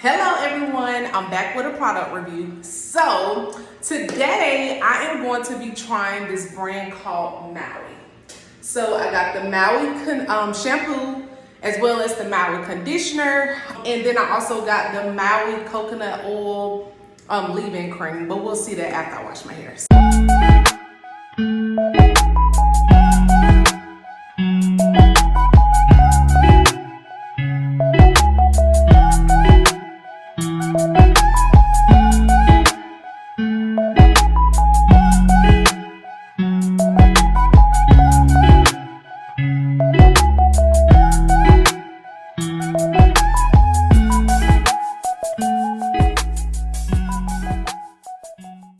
Hello everyone, I'm back with a product review. So today I am going to be trying this brand called Maui. So I got the Maui shampoo as well as the Maui conditioner, and then I also got the Maui coconut oil leave-in cream, but we'll see that after I wash my hair.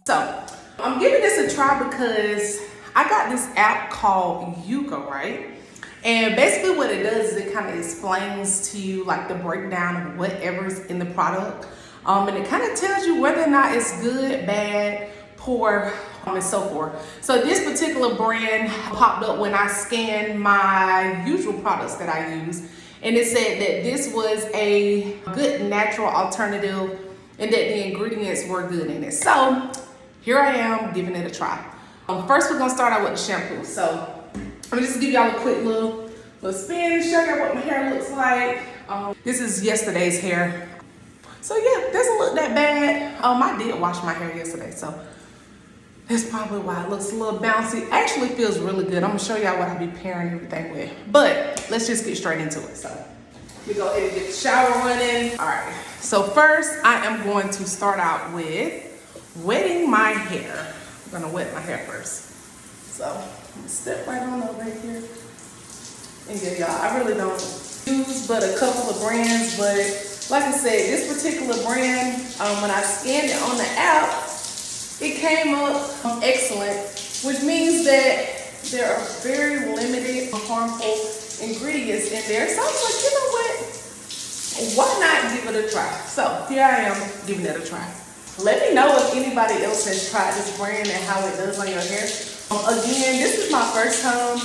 So I'm giving this a try because I got this app called Yuka, right? And basically what it does is it kind of explains to you like the breakdown of whatever's in the product. And it kind of tells you whether or not it's good, bad, poor, and so forth. So this particular brand popped up when I scanned my usual products that I use. And it said that this was a good natural alternative and that the ingredients were good in it. So here I am giving it a try. First we're gonna start out with the shampoo. So let me just give y'all a quick little spin, show you what my hair looks like. This is yesterday's hair. So yeah, doesn't look that bad. I did wash my hair yesterday, so that's probably why it looks a little bouncy. Actually feels really good. I'm gonna show y'all what I be pairing everything with. But let's just get straight into it. So we go ahead and get the shower running. All right, so first I am going to start out with wetting my hair. I'm gonna wet my hair first. So I'm gonna step right on over here. And yeah, y'all, I really don't use but a couple of brands, but like I said, this particular brand, when I scanned it on the app, it came up excellent, which means that there are very limited harmful ingredients in there. So I was like, you know what? Why not give it a try? So here I am giving it a try. Let me know if anybody else has tried this brand and how it does on your hair. Again, this is my first time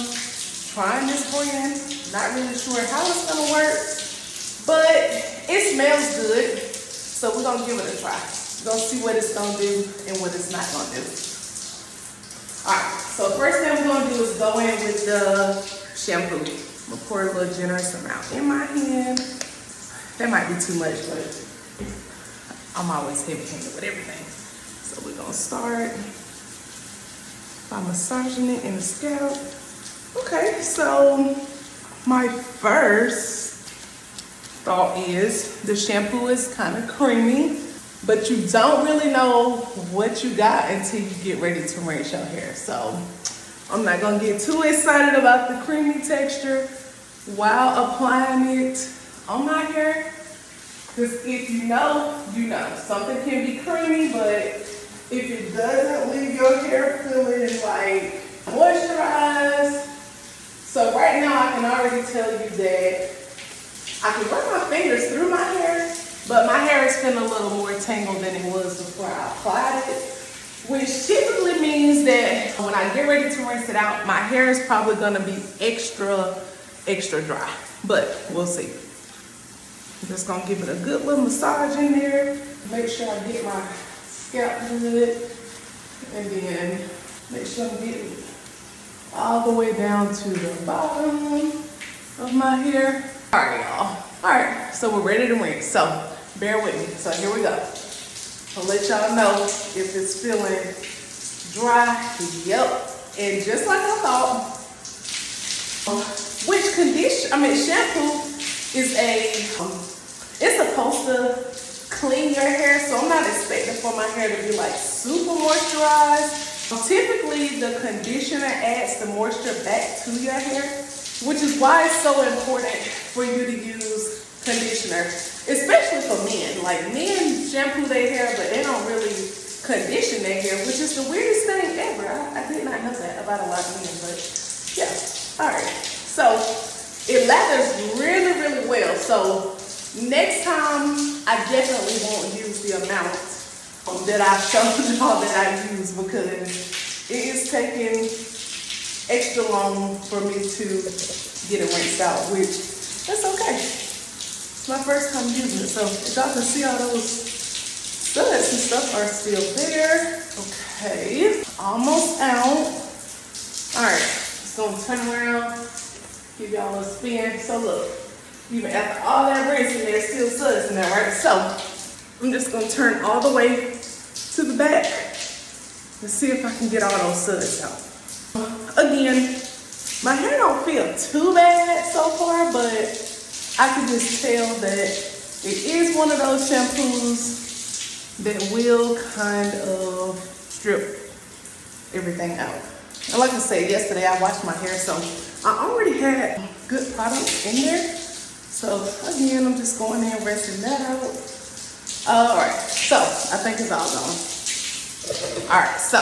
trying this brand. Not really sure how it's gonna work, but it smells good. So we're gonna give it a try. We're gonna see what it's gonna do and what it's not gonna do. All right, so first thing we're gonna do is go in with the shampoo. I'm gonna pour a little generous amount in my hand. That might be too much, but I'm always heavy-handed with everything. So we're gonna start by massaging it in the scalp. Okay, so my first thought is the shampoo is kind of creamy, but you don't really know what you got until you get ready to rinse your hair. So I'm not gonna get too excited about the creamy texture while applying it on my hair. Because if you know, you know. Something can be creamy, but if it doesn't leave your hair feeling like moisturized. So right now I can already tell you that I can run my fingers through my hair, but my hair is feeling a little more tangled than it was before I applied it, which typically means that when I get ready to rinse it out, my hair is probably gonna be extra dry, but we'll see. I'm just gonna give it a good little massage in there, make sure I get my scalp good, and then make sure I'm getting all the way down to the bottom of my hair. All right, y'all. All right, so we're ready to rinse. So bear with me. So here we go. I'll let y'all know if it's feeling dry. Yep. And just like I thought, which shampoo is it's supposed to clean your hair, so I'm not expecting for my hair to be like super moisturized. Typically, the conditioner adds the moisture back to your hair, which is why it's so important for you to use conditioner, especially for men. Like men shampoo their hair, but they don't really condition their hair, which is the weirdest thing ever. I did not know that about a lot of men, but yeah. All right, so it lathers really, really well. So next time, I definitely won't use the amount that I showed y'all that I use, because it is taking extra long for me to get it rinsed out, which that's okay. my first time using it. So if y'all can see all those studs and stuff are still there. Okay, almost out. All right, just gonna turn around, give y'all a spin. So look, even after all that rinsing, there's still suds in there, right? So I'm just gonna turn all the way to the back and see if I can get all those suds out. Again, my hair don't feel too bad so far, but I can just tell that it is one of those shampoos that will kind of strip everything out. And like I said, yesterday I washed my hair, so I already had good products in there. So again, I'm just going in and rinsing that out. All right, so I think it's all gone. All right, so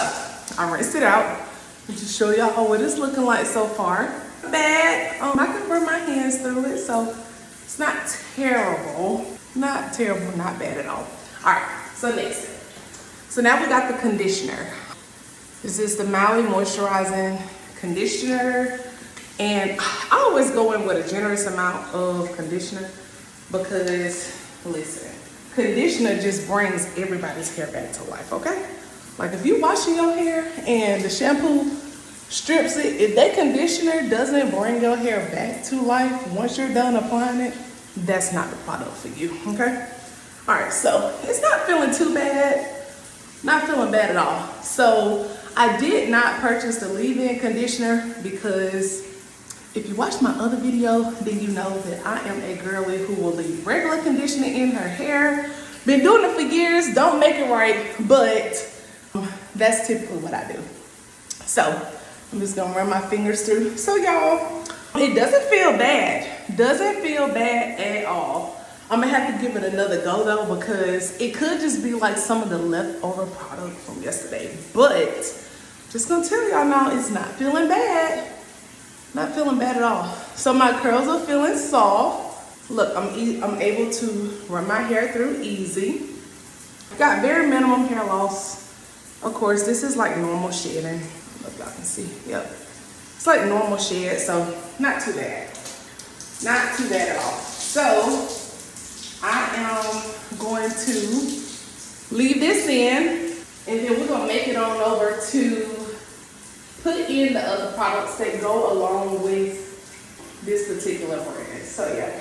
I rinsed it out. Just show y'all what it's looking like so far. Bad. I can run my hands through it, so it's not terrible. Not terrible, not bad at all. All right, so next. So now we got the conditioner. This is the Maui moisturizing conditioner. And I always go in with a generous amount of conditioner because, listen, conditioner just brings everybody's hair back to life, okay? Like if you washing your hair and the shampoo strips it, if that conditioner doesn't bring your hair back to life once you're done applying it, that's not the product for you, okay? All right, so it's not feeling too bad, not feeling bad at all. So I did not purchase the leave-in conditioner because if you watched my other video, then you know that I am a girly who will leave regular conditioner in her hair. Been doing it for years, don't make it right, but that's typically what I do. So I'm just gonna run my fingers through. So y'all, it doesn't feel bad. Doesn't feel bad at all. I'm gonna have to give it another go though, because it could just be like some of the leftover product from yesterday. But just gonna tell y'all now, it's not feeling bad. Not feeling bad at all. So my curls are feeling soft. Look, I'm able to run my hair through easy. Got very minimum hair loss. Of course, this is like normal shedding. I don't know if y'all can see. Yep. It's like normal shed, so not too bad. Not too bad at all. So I am going to leave this in, and then we're gonna make it on over to put in the other products that go along with this particular brand. So yeah,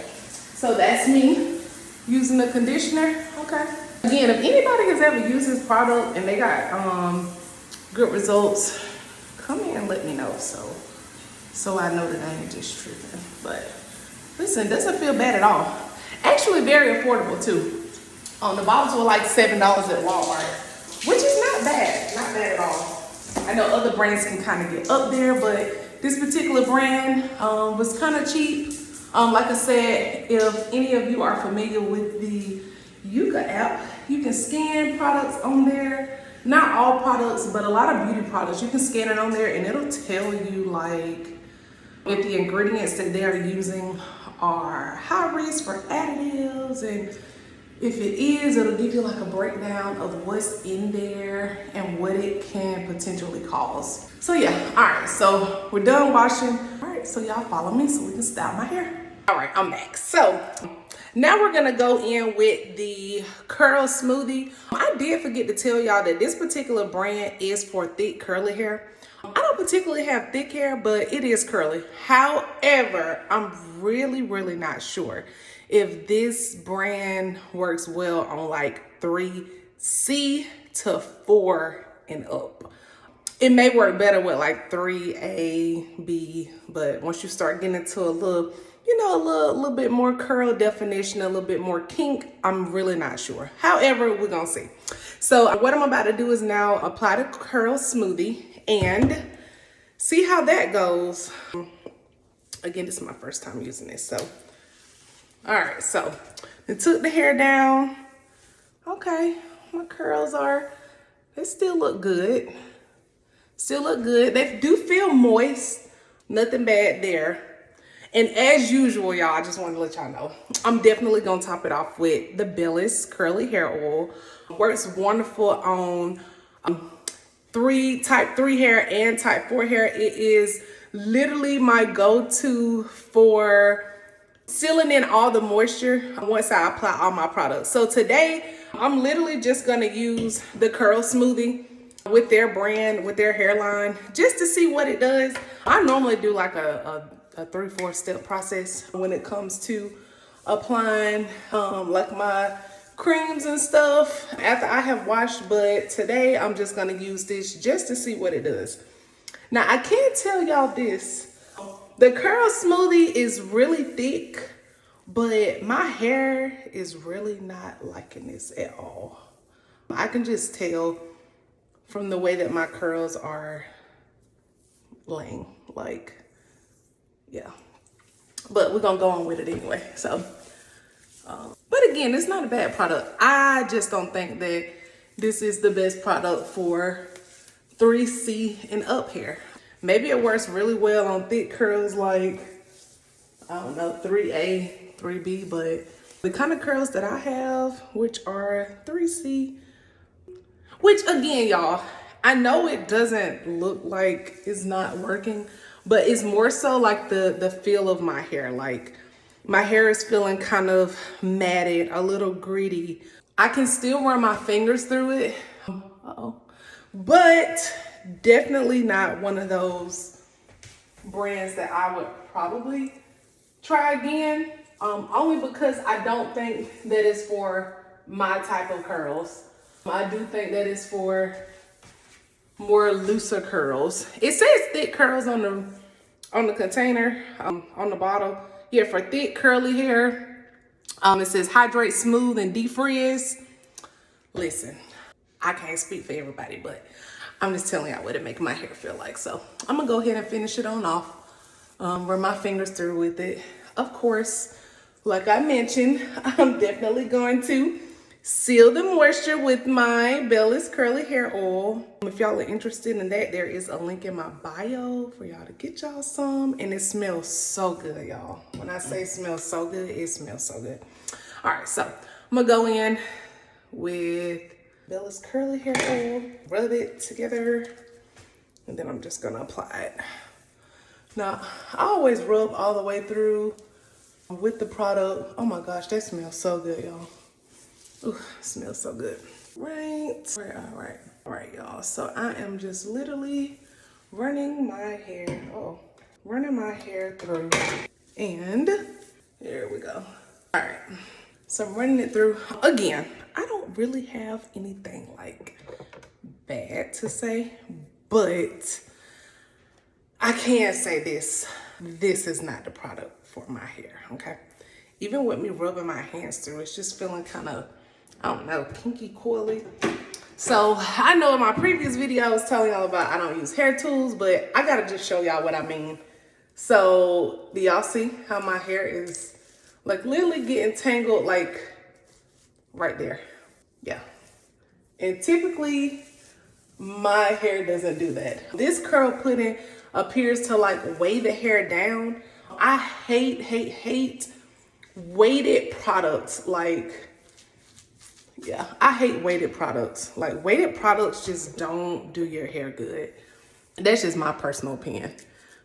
so that's me using the conditioner. Okay. Again, if anybody has ever used this product and they got good results, come in and let me know so I know that I ain't just tripping. But listen, it doesn't feel bad at all. Actually very affordable too. The bottles were like $7 at Walmart, which is not bad at all. I know other brands can kind of get up there, but this particular brand was kind of cheap. Like I said, if any of you are familiar with the Yuka app, you can scan products on there. Not all products, but a lot of beauty products. You can scan it on there and it'll tell you like if the ingredients that they're using are high risk for additives, and if it is, it'll give you like a breakdown of what's in there and what it can potentially cause. So yeah, all right, so we're done washing. All right, so y'all follow me so we can style my hair. All right, I'm back. So now we're gonna go in with the curl smoothie. I did forget to tell y'all that this particular brand is for thick curly hair. I don't particularly have thick hair, but it is curly. However, I'm really not sure if this brand works well on like 3C to 4 and up. It may work better with like 3A, B, but once you start getting into a little, you know, a little bit more curl definition, a little bit more kink, I'm really not sure. However, we're gonna see. So what I'm about to do is now apply the curl smoothie and see how that goes. Again, this is my first time using this, so. All right, so I took the hair down. Okay, my curls they still look good. Still look good. They do feel moist, nothing bad there. And as usual, y'all, I just wanted to let y'all know, I'm definitely gonna top it off with the Bellis Curly Hair Oil. Works wonderful on type 3 hair and type 4 hair. It is literally my go-to for sealing in all the moisture once I apply all my products. So today, I'm literally just gonna use the Curl Smoothie with their brand, with their hairline, just to see what it does. I normally do like a 3-4 step process when it comes to applying like my creams and stuff after I have washed, but today I'm just gonna use this just to see what it does. Now I can't tell y'all this. The Curl Smoothie is really thick, but my hair is really not liking this at all. I can just tell from the way that my curls are laying, like, yeah. But we're gonna go on with it anyway, so. But again, it's not a bad product. I just don't think that this is the best product for 3C and up hair. Maybe it works really well on thick curls like, I don't know, 3A, 3B, but the kind of curls that I have, which are 3C, which again, y'all, I know it doesn't look like it's not working, but it's more so like the feel of my hair. Like my hair is feeling kind of matted, a little gritty. I can still run my fingers through it, but definitely not one of those brands that I would probably try again. Only because I don't think that it's for my type of curls. I do think that it's for more looser curls. It says thick curls on the container, on the bottle. Yeah, for thick curly hair. It says hydrate, smooth, and defrizz. Listen, I can't speak for everybody, but I'm just telling y'all what it makes my hair feel like. So I'm gonna go ahead and finish it on off. Run my fingers through with it. Of course, like I mentioned, I'm definitely going to seal the moisture with my Bellis Curly Hair Oil. If y'all are interested in that, there is a link in my bio for y'all to get y'all some. And it smells so good, y'all. When I say smells so good, it smells so good. All right, so I'm gonna go in with Bellis Curly Hair Oil, rub it together, and then I'm just gonna apply it. Now, I always rub all the way through with the product. Oh my gosh, that smells so good, y'all. Ooh, smells so good. Right, all right, y'all. So I am just literally running my hair, running my hair through. And there we go. All right, so I'm running it through. Again, I don't really have anything like bad to say, but I can say this is not the product for my hair, okay? Even with me rubbing my hands through, it's just feeling kind of, I don't know, kinky, coily. So I know in my previous video I was telling y'all about I don't use hair tools, but I gotta just show y'all what I mean. So do y'all see how my hair is like literally getting tangled like right there? Yeah. And typically my hair doesn't do that. This curl pudding appears to like weigh the hair down. I hate weighted products. Like, yeah, I hate weighted products. Like weighted products just don't do your hair good. That's just my personal opinion.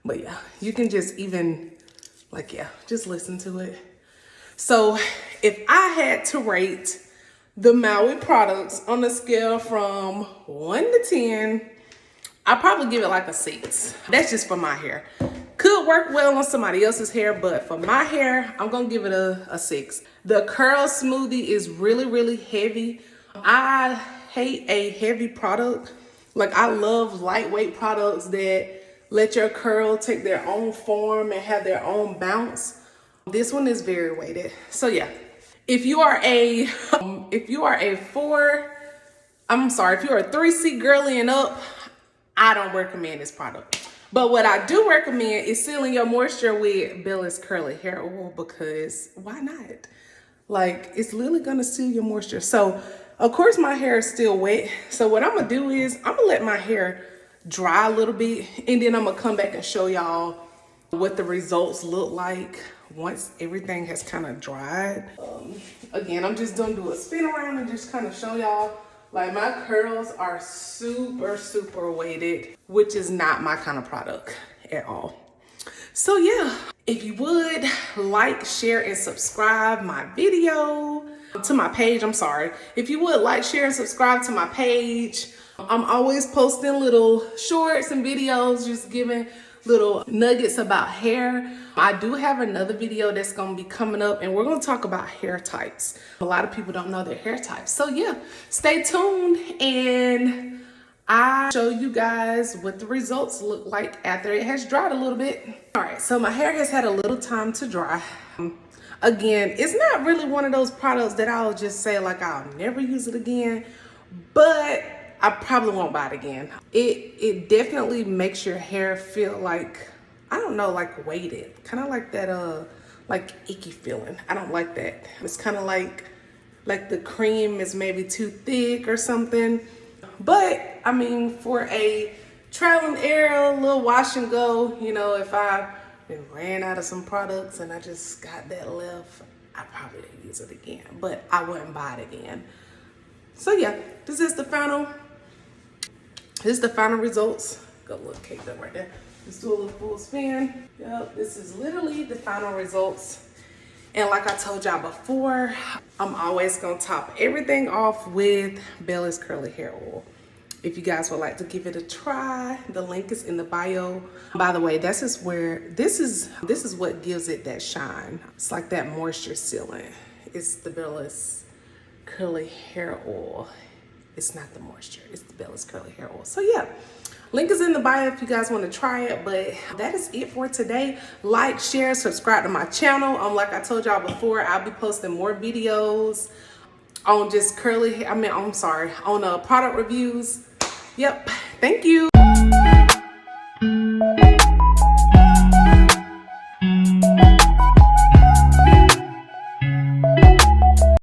But yeah, you can just even like, yeah, just listen to it. So if I had to rate the Maui products on a scale from 1 to 10, I'd probably give it like a 6. That's just for my hair. Could work well on somebody else's hair, but for my hair, I'm gonna give it a 6. The Curl Smoothie is really heavy. I hate a heavy product. Like I love lightweight products that let your curl take their own form and have their own bounce. This one is very weighted. So yeah, if you are a 3C girly and up, I don't recommend this product. But what I do recommend is sealing your moisture with Bellis Curly Hair Oil, because why not? Like, it's literally gonna seal your moisture. So, of course, my hair is still wet. So what I'm gonna do is I'm gonna let my hair dry a little bit, and then I'm gonna come back and show y'all what the results look like once everything has kind of dried. Again, I'm just gonna do a spin around and just kind of show y'all. Like my curls are super weighted, which is not my kind of product at all. So yeah, if you would like, share, and subscribe my video to my page. I'm sorry. If you would like, share, and subscribe to my page. I'm always posting little shorts and videos, just giving little nuggets about hair. I do have another video that's going to be coming up, and we're going to talk about hair types. A lot of people don't know their hair types. So yeah, stay tuned, and I'll show you guys what the results look like after it has dried a little bit. All right, so my hair has had a little time to dry. Again, it's not really one of those products that I'll just say like I'll never use it again, but I probably won't buy it again. It definitely makes your hair feel like, I don't know, like weighted. Kind of like that like icky feeling. I don't like that. It's kind of like the cream is maybe too thick or something. But I mean, for a trial and error, a little wash and go, you know, if I ran out of some products and I just got that left, I probably didn't use it again, but I wouldn't buy it again. So yeah, this is the final results. Got a little caked up right there. Let's do a little full spin. Yep, this is literally the final results. And like I told y'all before, I'm always gonna top everything off with Bella's curly hair oil. If you guys would like to give it a try, the link is in the bio. By the way, this is what gives it that shine. It's like that moisture sealant. It's the Bella's curly hair oil. It's not the moisture, it's the Bella's curly hair oil. So yeah, link is in the bio if you guys want to try it. But that is it for today. Like, share, subscribe to my channel. Like I told y'all before, I'll be posting more videos on just on product reviews. Yep, thank you.